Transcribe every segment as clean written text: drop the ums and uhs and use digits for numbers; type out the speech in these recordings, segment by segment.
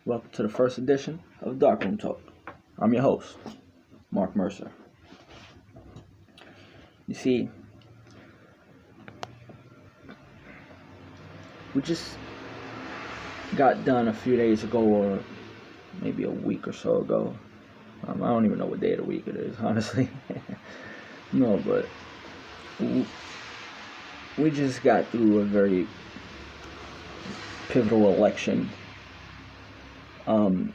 Welcome to the first edition of Darkroom Talk. I'm your host, Mark Mercer. You see, we just got done a few days ago, or maybe a week or so ago. I don't even know what day of the week it is, honestly. No, but we just got through a very pivotal election.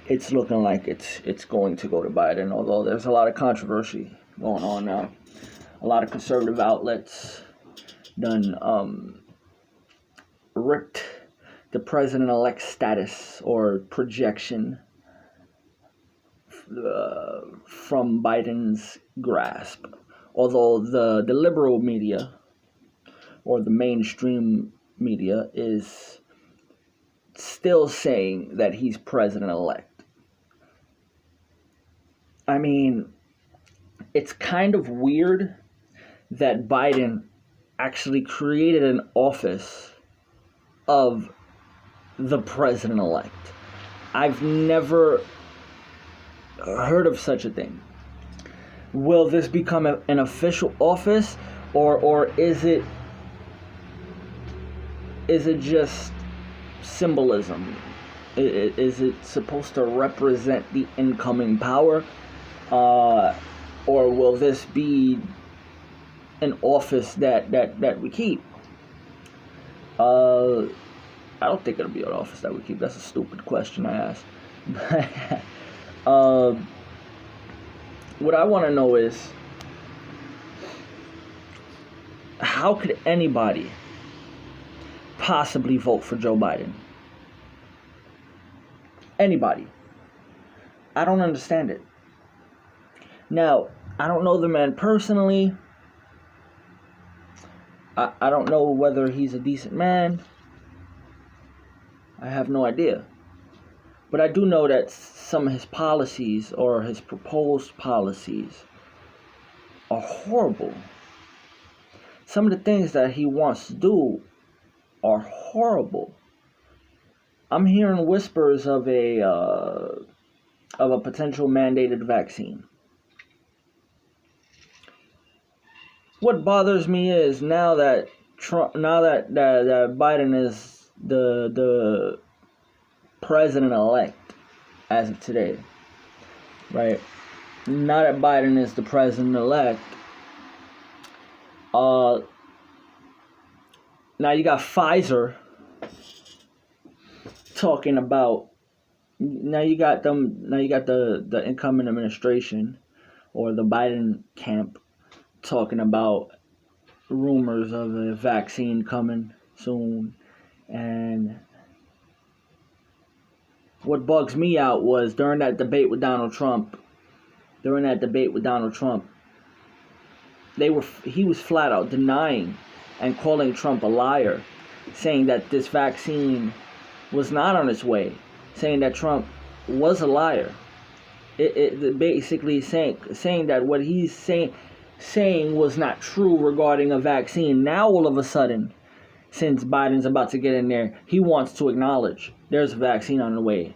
It's looking like it's going to go to Biden, although there's a lot of controversy going on now. A lot of conservative outlets done ripped the president-elect status or projection from Biden's grasp. Although the liberal media or the mainstream media is still saying that he's president-elect. I mean, it's kind of weird that Biden actually created an office of the president-elect. I've never heard of such a thing. Will this become an official office, or is it just symbolism? Is it supposed to represent the incoming power, or will this be an office that we keep? I don't think it'll be an office that we keep. That's a stupid question I asked. What I want to know is, how could anybody possibly vote for Joe Biden? Anybody. I don't understand it. Now, I don't know the man personally. I don't know whether he's a decent man. I have no idea. But I do know that some of his policies or his proposed policies are horrible. Some of the things that he wants to do are horrible. I'm hearing whispers of a potential mandated vaccine. What bothers me is now that Biden is the president-elect as of today, right? Now that Biden is the president-elect, now you got Pfizer talking about. Now you got the incoming administration or the Biden camp talking about rumors of a vaccine coming soon. And what bugs me out was during that debate with Donald Trump, he was flat out denying and calling Trump a liar, saying that this vaccine was not on its way, saying that Trump was a liar. It basically saying that what he's saying was not true regarding a vaccine. Now all of a sudden, since Biden's about to get in there, he wants to acknowledge there's a vaccine on the way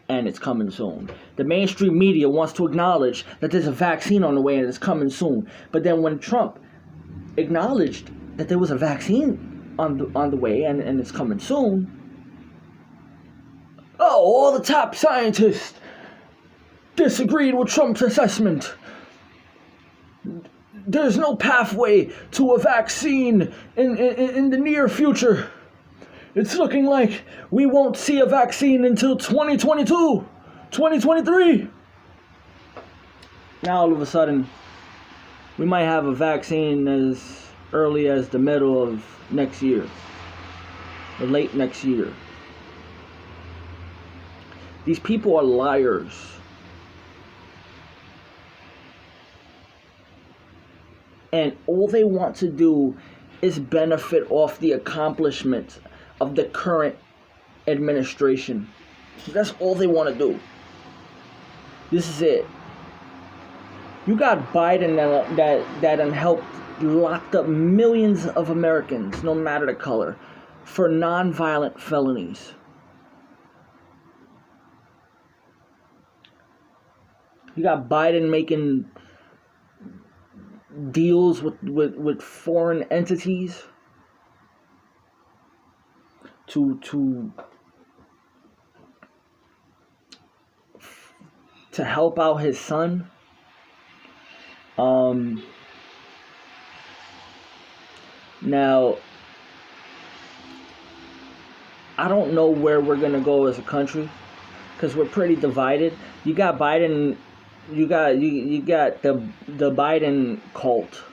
and it's coming soon. The mainstream media wants to acknowledge that there's a vaccine on the way and it's coming soon. But then when Trump acknowledged that there was a vaccine on the way and it's coming soon, all the top scientists disagreed with Trump's assessment. There's no pathway to a vaccine in the near future. It's looking like we won't see a vaccine until 2022, 2023. Now all of a sudden, we might have a vaccine as early as the middle of next year, or late next year. These people are liars. And all they want to do is benefit off the accomplishments of the current administration. That's all they want to do. This is it. You got Biden that helped locked up millions of Americans, no matter the color, for non-violent felonies. You got Biden making deals with foreign entities to help out his son. Now, I don't know where we're gonna go as a country, because we're pretty divided. You got Biden, you got the Biden cult,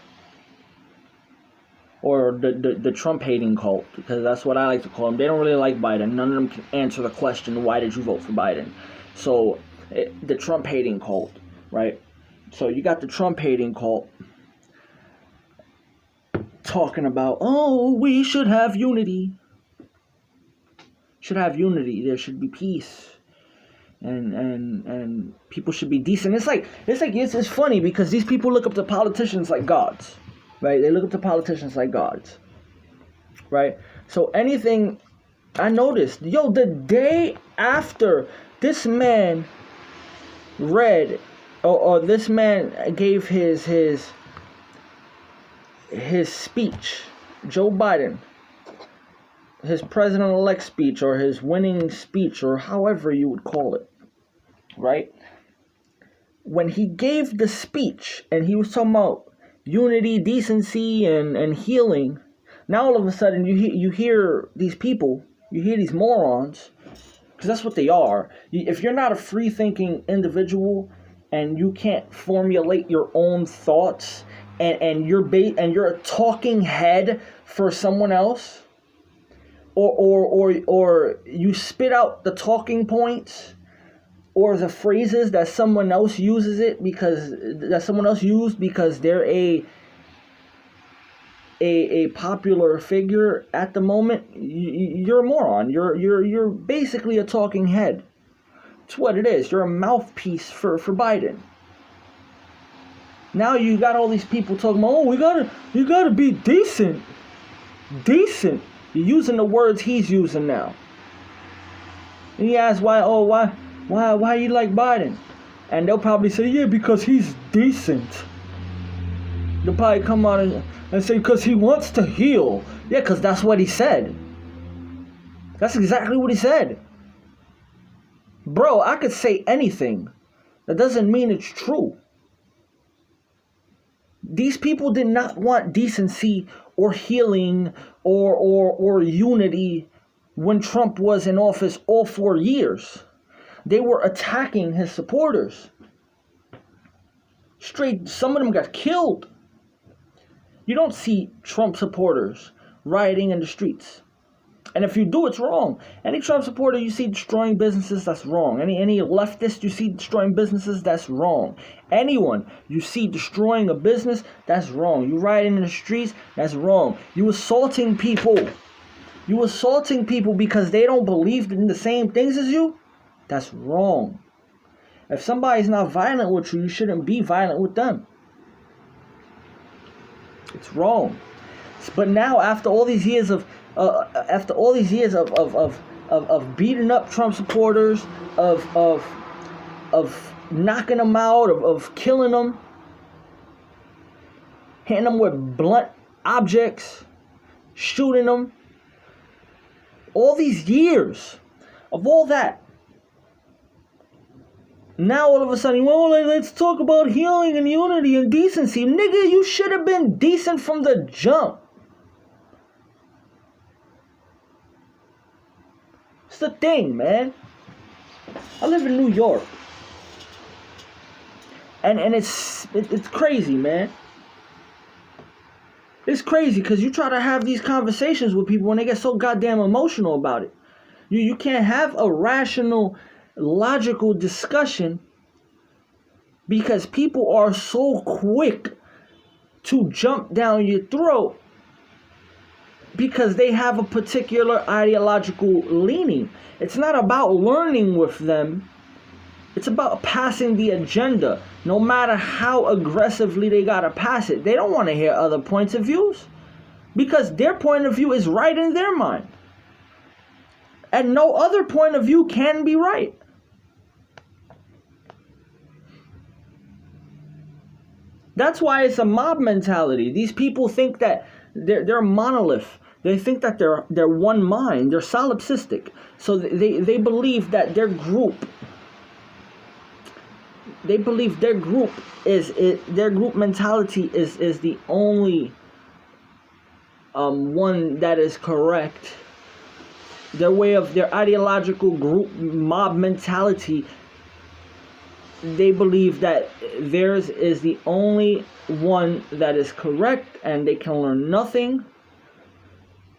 or the Trump hating cult, because that's what I like to call them. They don't really like Biden. None of them can answer the question, why did you vote for Biden? So the Trump hating cult, right? So you got the Trump hating cult talking about, oh, we should have unity. Should have unity. There should be peace. And people should be decent. It's funny because these people look up to politicians like gods, right? They look up to politicians like gods, right? So anything, I noticed, the day after this man read, or this man gave his speech, Joe Biden, his president-elect speech, or his winning speech, or however you would call it, right? When he gave the speech and he was talking about unity, decency, and healing, now all of a sudden you hear these people, you hear these morons, because that's what they are. If you're not a free-thinking individual and you can't formulate your own thoughts, and you're a talking head for someone else, or you spit out the talking points or the phrases that someone else uses because they're a popular figure at the moment, you're a moron. You're basically a talking head. It's what it is. You're a mouthpiece for Biden. Now you got all these people talking about, oh, you gotta be decent. Decent. You're using the words he's using now. And he asks why you like Biden? And they'll probably say, yeah, because he's decent. They'll probably come out and say, because he wants to heal. Yeah, because that's what he said. That's exactly what he said. Bro, I could say anything. That doesn't mean it's true. These people did not want decency or healing or unity when Trump was in office all 4 years. They were attacking his supporters. Straight, some of them got killed. You don't see Trump supporters rioting in the streets. And if you do, it's wrong. Any Trump supporter you see destroying businesses, that's wrong. Any leftist you see destroying businesses, that's wrong. Anyone you see destroying a business, that's wrong. You rioting in the streets, that's wrong. You assaulting people. You assaulting people because they don't believe in the same things as you, that's wrong. If somebody's not violent with you, you shouldn't be violent with them. It's wrong. But now, after all these years of beating up Trump supporters, of knocking them out, of killing them, hitting them with blunt objects, shooting them, all these years of all that, now all of a sudden, well, let's talk about healing and unity and decency. Nigga, you should have been decent from the jump. It's the thing, man. I live in New York. And it's crazy, man. It's crazy because you try to have these conversations with people and they get so goddamn emotional about it. You can't have a rational, logical discussion because people are so quick to jump down your throat because they have a particular ideological leaning. It's not about learning with them. It's about passing the agenda, no matter how aggressively they gotta pass it. They don't want to hear other points of views because their point of view is right in their mind. And no other point of view can be right. That's why it's a mob mentality. These people think that they're a monolith. They think that they're one mind. They're solipsistic. So they believe that their group. They believe their group their group mentality is the only one that is correct. Their ideological group mob mentality, they believe that theirs is the only one that is correct, and they can learn nothing,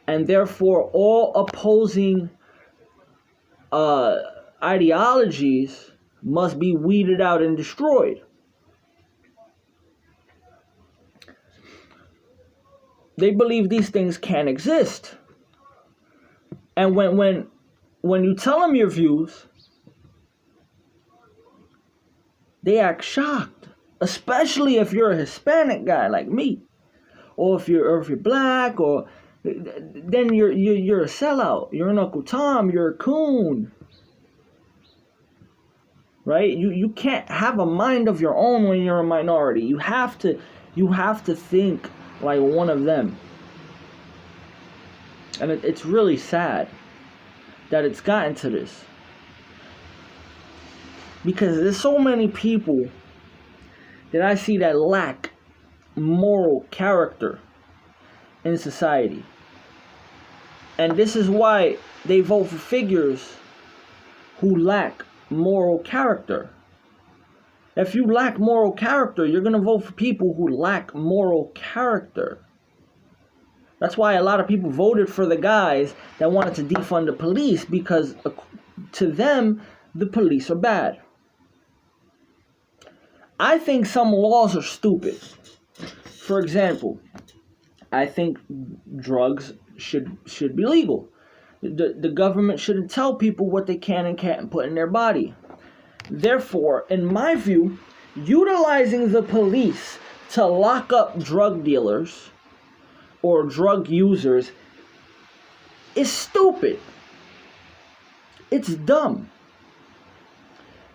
and therefore all opposing ideologies must be weeded out and destroyed. They believe these things can't exist. And when you tell them your views, they act shocked, especially if you're a Hispanic guy like me, or if you're black, or then you're a sellout. You're an Uncle Tom. You're a coon, right? You can't have a mind of your own when you're a minority. You have to think like one of them. And it's really sad that it's gotten to this. Because there's so many people that I see that lack moral character in society. And this is why they vote for figures who lack moral character. If you lack moral character, you're going to vote for people who lack moral character. That's why a lot of people voted for the guys that wanted to defund the police, because to them, the police are bad. I think some laws are stupid. For example, I think drugs should be legal. The government shouldn't tell people what they can and can't put in their body. Therefore, in my view, utilizing the police to lock up drug dealers or drug users is stupid. It's dumb.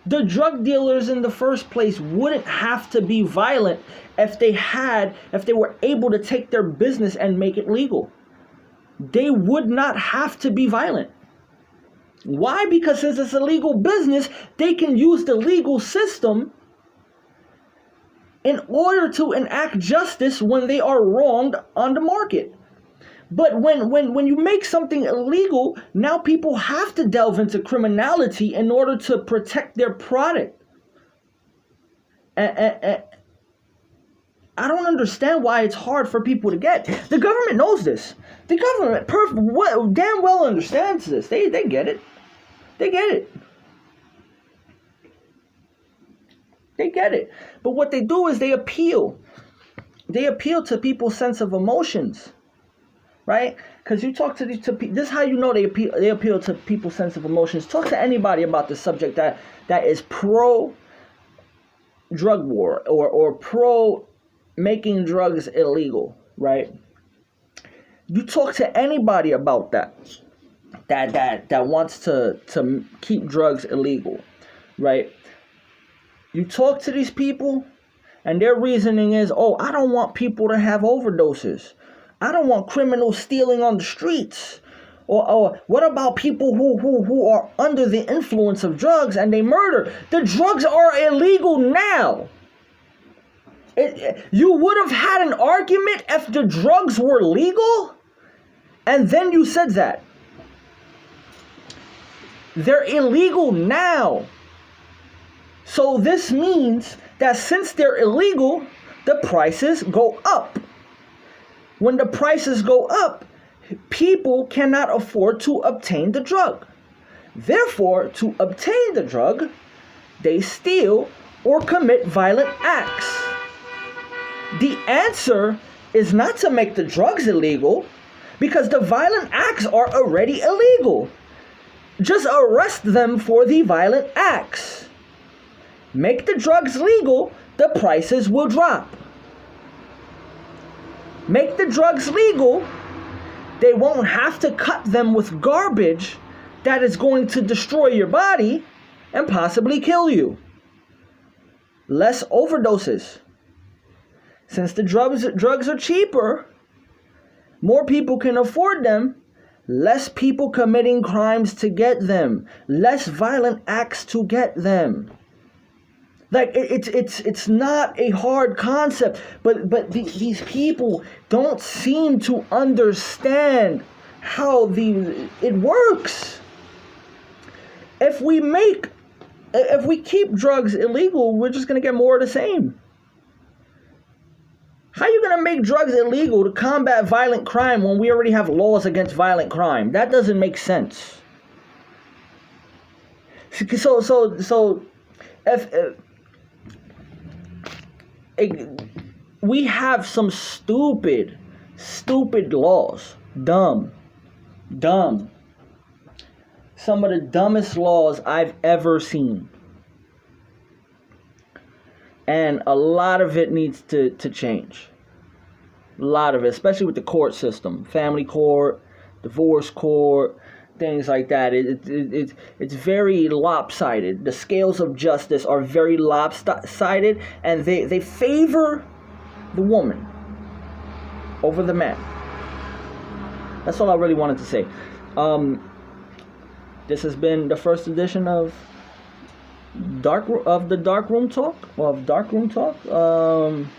The drug dealers in the first place wouldn't have to be violent if they were able to take their business and make it legal. They would not have to be violent. Why? Because since it's a legal business, they can use the legal system in order to enact justice when they are wronged on the market. But when you make something illegal, now people have to delve into criminality in order to protect their product. And I don't understand why it's hard for people to get. The government knows this. The government damn well understands this. They get it. They get it. They get it. But what they do is they appeal. They appeal to people's sense of emotions. Right? Because you talk to people, this is how you know they appeal to people's sense of emotions. Talk to anybody about the subject that is pro drug war or pro making drugs illegal, right? You talk to anybody about that wants to keep drugs illegal, right? You talk to these people, and their reasoning is, oh, I don't want people to have overdoses. I don't want criminals stealing on the streets. Or what about people who are under the influence of drugs and they murder? The drugs are illegal now. You would have had an argument if the drugs were legal, and then you said that. They're illegal now. So this means that since they're illegal, the prices go up. When the prices go up, people cannot afford to obtain the drug. Therefore, to obtain the drug, they steal or commit violent acts. The answer is not to make the drugs illegal, because the violent acts are already illegal. Just arrest them for the violent acts. Make the drugs legal, the prices will drop. Make the drugs legal, they won't have to cut them with garbage that is going to destroy your body and possibly kill you. Less overdoses. Since the drugs are cheaper, more people can afford them, less people committing crimes to get them, less violent acts to get them. Like it's not a hard concept, but these people don't seem to understand how it works. If we keep drugs illegal, we're just gonna get more of the same. How are you gonna make drugs illegal to combat violent crime when we already have laws against violent crime? That doesn't make sense. So if we have some stupid laws, dumb. Some of the dumbest laws I've ever seen. And a lot of it needs to change. A lot of it, especially with the court system. Family court, divorce court, things like that. It's very lopsided. The scales of justice are very lopsided, and they favor the woman over the man. That's all I really wanted to say. This has been the first edition of Dark Room Talk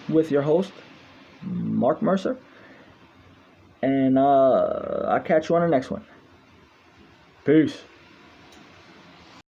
with your host Mark Mercer, and I'll catch you on the next one. Peace.